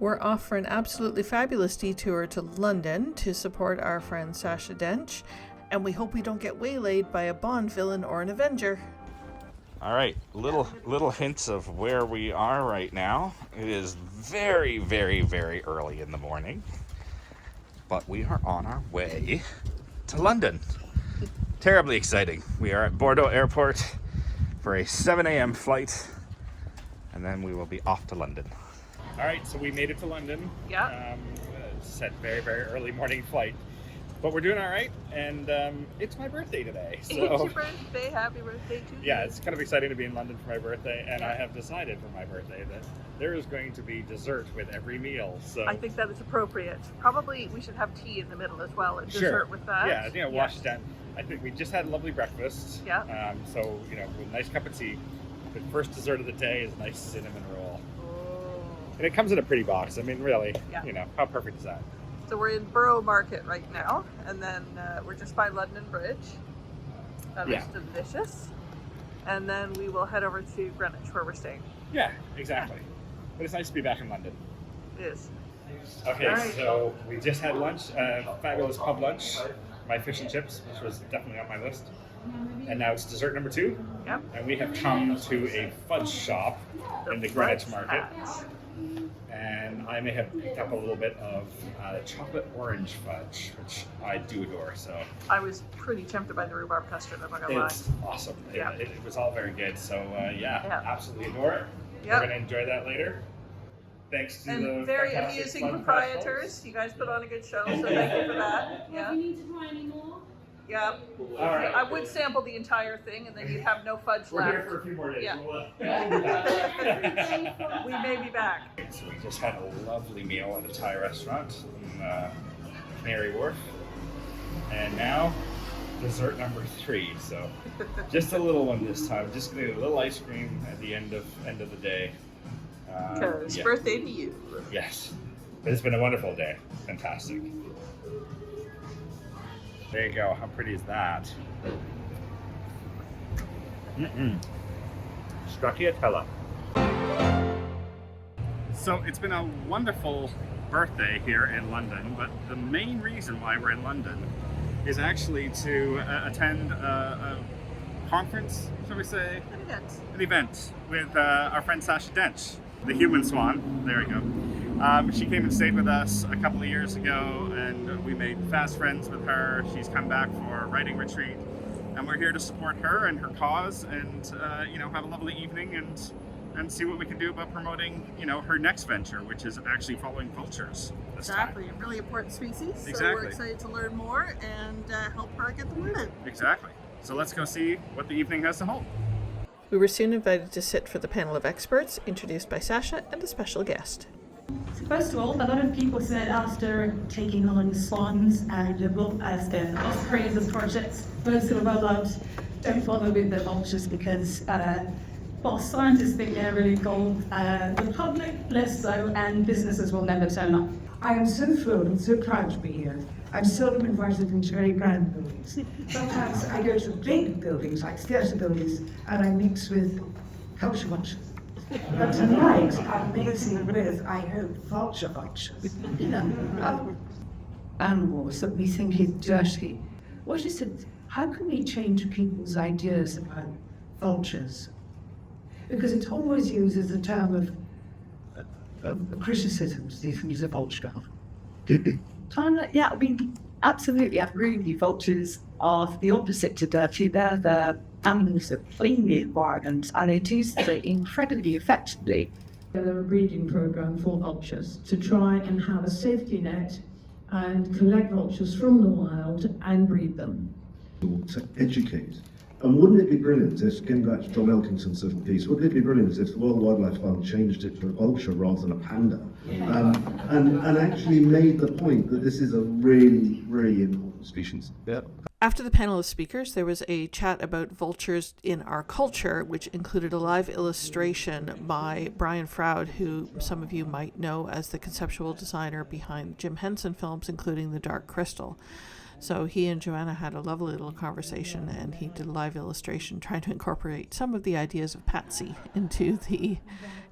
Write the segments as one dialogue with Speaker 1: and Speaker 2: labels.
Speaker 1: We're off for an absolutely fabulous detour to London to support our friend Sacha Dench, and we hope we don't get waylaid by a Bond villain or an Avenger.
Speaker 2: All right, little hints of where we are right now. It is very, very, very early in the morning, but we are on our way to London. Terribly exciting. We are at Bordeaux Airport for a 7 a.m. flight, and then we will be off to London. All right, so we made it to London.
Speaker 3: Yeah.
Speaker 2: Set very, very early morning flight. But we're doing all right, and it's my birthday today. So.
Speaker 3: It's your birthday. Happy birthday to you.
Speaker 2: Yeah, it's kind of exciting to be in London for my birthday, and I have decided for my birthday that there is going to be dessert with every meal. So
Speaker 3: I think that is appropriate. Probably we should have tea in the middle as well, and
Speaker 2: sure.
Speaker 3: dessert with that.
Speaker 2: Yeah, wash it down. I think we just had a lovely breakfast.
Speaker 3: Yeah.
Speaker 2: So, with a nice cup of tea. The first dessert of the day is a nice cinnamon roll.
Speaker 3: Oh.
Speaker 2: And it comes in a pretty box. I mean, really,
Speaker 3: Yeah.
Speaker 2: How perfect is that?
Speaker 3: So we're in Borough Market right now, and then we're just by London Bridge. That is delicious. And then we will head over to Greenwich, where we're staying.
Speaker 2: Yeah, exactly. But it's nice to be back in London.
Speaker 3: It is.
Speaker 2: Okay,
Speaker 3: right.
Speaker 2: So we just had lunch, fabulous pub lunch, my fish and chips, which was definitely on my list. And now it's dessert number 2.
Speaker 3: Yep.
Speaker 2: And we have come to a fudge shop in the Greenwich Market. And I may have picked up a little bit of chocolate orange fudge, which I do adore. So
Speaker 3: I was pretty tempted by the rhubarb custard, I'm not gonna lie.
Speaker 2: it's awesome.
Speaker 3: Yeah.
Speaker 2: It was all very good. So absolutely adore it.
Speaker 3: Yep.
Speaker 2: We're gonna enjoy that later. Thanks to
Speaker 3: And
Speaker 2: the
Speaker 3: very
Speaker 2: fantastic
Speaker 3: amusing
Speaker 2: Fun
Speaker 3: proprietors.
Speaker 2: Festivals.
Speaker 3: You guys put on a good show, so thank you for that.
Speaker 4: Do
Speaker 3: Yeah.
Speaker 4: you need to try any more?
Speaker 3: Yeah.
Speaker 2: All right.
Speaker 3: I would sample the entire thing, and then you'd have no fudge
Speaker 2: We're
Speaker 3: left.
Speaker 2: here for a few more days.
Speaker 3: Yeah.
Speaker 2: We'll,
Speaker 3: We may be back.
Speaker 2: So we just had a lovely meal at a Thai restaurant in Canary Wharf, and now dessert number 3. So just a little one this time. Just gonna get a little ice cream at the end of the day.
Speaker 3: Because birthday to you.
Speaker 2: Yes, but it's been a wonderful day. Fantastic. There you go. How pretty is that? Stracciatella. So it's been a wonderful birthday here in London, but the main reason why we're in London is actually to attend a conference, shall we say? An event with our friend Sacha Dench, the human swan. There we go. She came and stayed with us a couple of years ago, and we made fast friends with her. She's come back for a writing retreat, and we're here to support her and her cause, and have a lovely evening and see what we can do about promoting her next venture, which is actually following vultures.
Speaker 3: Exactly, a really important species.
Speaker 2: Exactly.
Speaker 3: So we're excited to learn more and help her get the word out.
Speaker 2: Exactly. So let's go see what the evening has to hold.
Speaker 1: We were soon invited to sit for the panel of experts, introduced by Sacha and a special guest.
Speaker 5: So first of all, a lot of people said after taking on swans and as the ospreys and projects, those who are well loved don't follow with the vultures because while scientists think they're really cool, the public less so, and businesses will never turn up.
Speaker 6: I am so thrilled and so proud to be here. I'm seldom invited into very grand buildings. Sometimes I go to big buildings like theatre buildings and I mix with culture vultures. But tonight I'm mixing with, I hope, vultures. Animals that we think is dirty. What is it? How can we change people's ideas about vultures? Because it's always used as a term of criticism, he's a vulture.
Speaker 5: Yeah, I mean, absolutely, I agree with you. Vultures are the opposite to dirty. They're the animals that clean the environment, and they do so incredibly effectively.
Speaker 7: They're a breeding program for vultures to try and have a safety net and collect vultures from the wild and breed them.
Speaker 8: To educate. And wouldn't it be brilliant if, getting back to John Elkinson's certain piece, wouldn't it be brilliant if the World Wildlife Fund changed it to a vulture rather than a panda, and actually made the point that this is a really, really important species. Yeah.
Speaker 1: After the panel of speakers, there was a chat about vultures in our culture, which included a live illustration by Brian Froud, who some of you might know as the conceptual designer behind Jim Henson films, including The Dark Crystal. So he and Joanna had a lovely little conversation, and he did a live illustration trying to incorporate some of the ideas of Patsy into the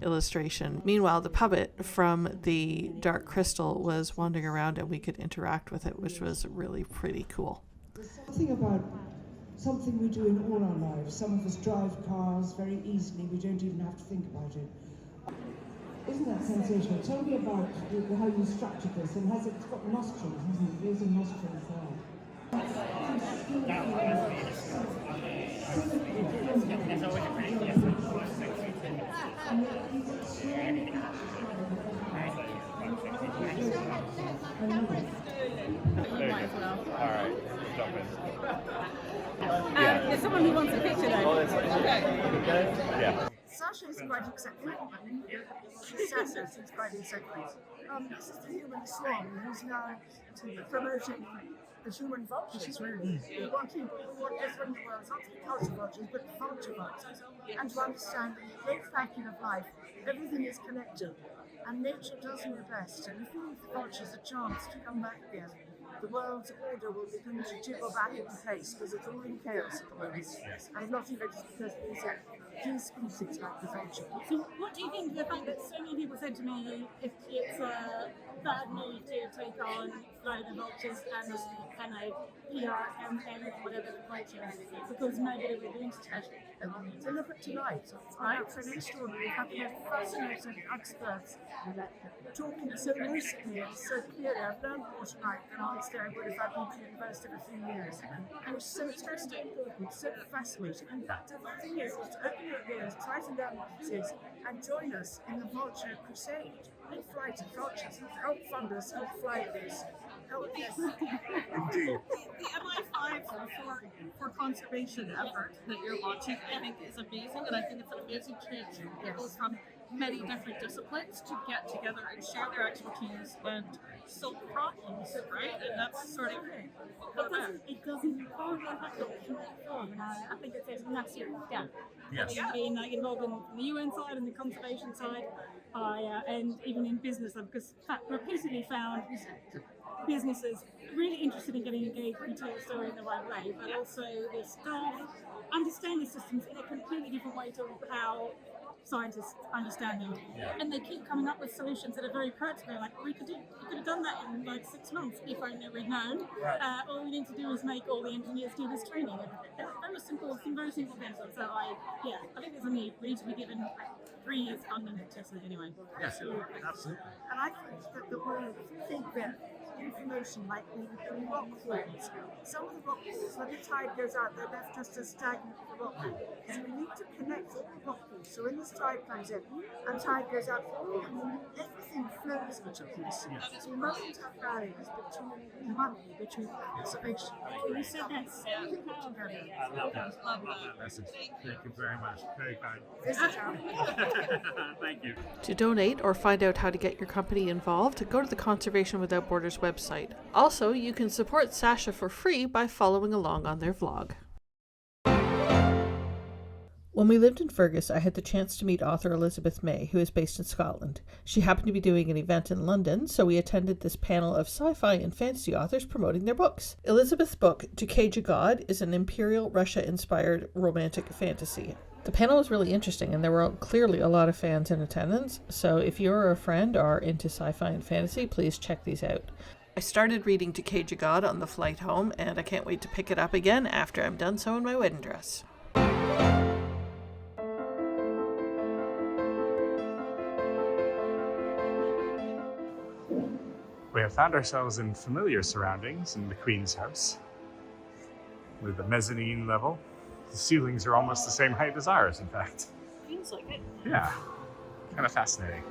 Speaker 1: illustration. Meanwhile, the puppet from the Dark Crystal was wandering around and we could interact with it, which was really pretty cool.
Speaker 4: There's something about something we do in all our lives. Some of us drive cars very easily, we don't even have to think about it. Isn't that sensational? Tell me about how you structured this, and it's got nostrils, hasn't it? There's a nostril as well.
Speaker 2: Alright, jump in.
Speaker 9: There's someone who wants a picture though.
Speaker 2: Yeah.
Speaker 10: Sacha is quite accepting. Sacha is quite accepting. This is the human swan who's now promoting the human vultures, really. We want everyone in the world, not the culture vultures, but the vulture vultures, and to understand that the great vacuum of life, everything is connected, and nature does know best. And if we give the vultures a chance to come back again, the world's order will begin to jiggle back into place, because it's all in chaos at the moment. And not even just because there's a few species like the vulture.
Speaker 9: So what do you think of the fact that so many people said to me if it's a bad move to take on like the vultures and the kind of PR campaign or whatever the vulture is, because nobody will be interested.
Speaker 10: So look at tonight, right? For next story, we have the most fascinating experts talking so lucidly and so clearly. I've learned more tonight than honestly I would if I'd been to university for a few years. And it's so interesting, so fascinating. And the thing is to open your ears, try to learn what it is, and join us in the Vulture Crusade. In flight of vultures, help fund us, help fly this.
Speaker 2: Indeed.
Speaker 11: The MI5 for conservation effort that you're launching, I think is amazing, and I think it's an amazing chance for people from many different disciplines to get together and share their expertise and solve problems, right? And that's sort of
Speaker 9: It doesn't involve I think it's a massive gap.
Speaker 2: Yes.
Speaker 9: Being involved in the UN side and the conservation side, and even in business, because I've repeatedly found businesses really interested in getting engaged and tell the story in the right way, but also the staff understand the systems in a completely different way to how scientists understand them. And they keep coming up with solutions that are very practical, like we could have done that in like 6 months if only we'd known. All we need to do is make all the engineers do this training. Very simple things. So I think there's a need. We need to be given 3 years untested anyway.
Speaker 2: Yes, absolutely.
Speaker 10: And I think that the world think that information like the rock pools. Some of the rock pools, when the tide goes out, they're left just as stagnant as the rock pool. So we need to connect all the rock pools. So when this tide comes in and tide goes out, everything flows between us. So we mustn't have barriers between money, between conservation.
Speaker 9: You said that's
Speaker 10: together.
Speaker 2: I love that message. Thank you very much. Very kind. Thank you.
Speaker 1: To donate or find out how to get your company involved, go to the Conservation Without Borders website. Also, you can support Sacha for free by following along on their vlog. When we lived in Fergus, I had the chance to meet author Elizabeth May, who is based in Scotland. She happened to be doing an event in London, so we attended this panel of sci-fi and fantasy authors promoting their books. Elizabeth's book, To Cage a God, is an Imperial Russia-inspired romantic fantasy. The panel was really interesting, and there were clearly a lot of fans in attendance, so if you're a friend or into sci-fi and fantasy, please check these out. I started reading To Cage a God on the flight home, and I can't wait to pick it up again after I'm done sewing my wedding dress.
Speaker 2: We have found ourselves in familiar surroundings in the Queen's house, with the mezzanine level. The ceilings are almost the same height as ours, in fact.
Speaker 9: Feels like it.
Speaker 2: Yeah, kind of fascinating.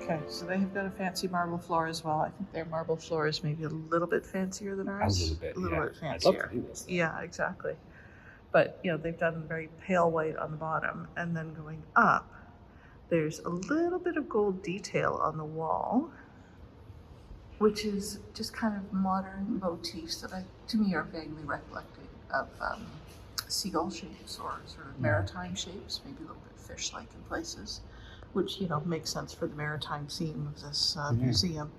Speaker 1: Okay, so they have got a fancy marble floor as well. I think their marble floor is maybe a little bit fancier than ours. A little bit fancier. Yeah, exactly. But, you know, they've done very pale white on the bottom, and then going up, there's a little bit of gold detail on the wall.
Speaker 3: which is just kind of modern motifs that to me are vaguely recollecting of seagull shapes or sort of maritime shapes, maybe a little bit fish-like in places, which, makes sense for the maritime theme of this museum.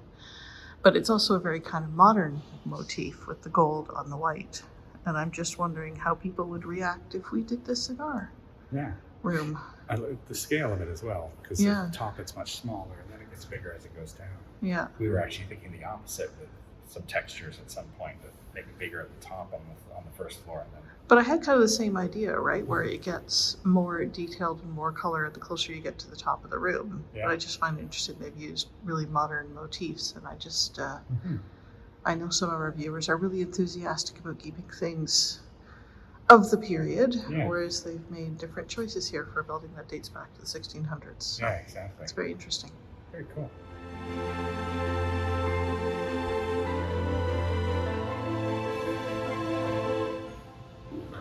Speaker 3: But it's also a very kind of modern motif with the gold on the white. And I'm just wondering how people would react if we did this in our room.
Speaker 2: I like the scale of it as well, because at the top it's much smaller and then it gets bigger as it goes down.
Speaker 1: Yeah.
Speaker 2: We were actually thinking the opposite with some textures at some point that make it bigger at the top on the first floor. And then...
Speaker 1: But I had kind of the same idea, right? Where it gets more detailed and more color the closer you get to the top of the room. Yeah. But I just find it interesting they've used really modern motifs, and I just, I know some of our viewers are really enthusiastic about keeping things of the period, whereas they've made different choices here for a building that dates back to the 1600s. So
Speaker 2: yeah, exactly.
Speaker 1: It's very interesting.
Speaker 2: Very cool.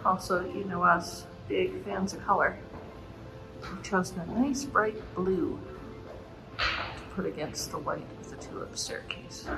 Speaker 3: Also, you know us, big fans of color. We've chosen a nice bright blue to put against the white of the tulip staircase.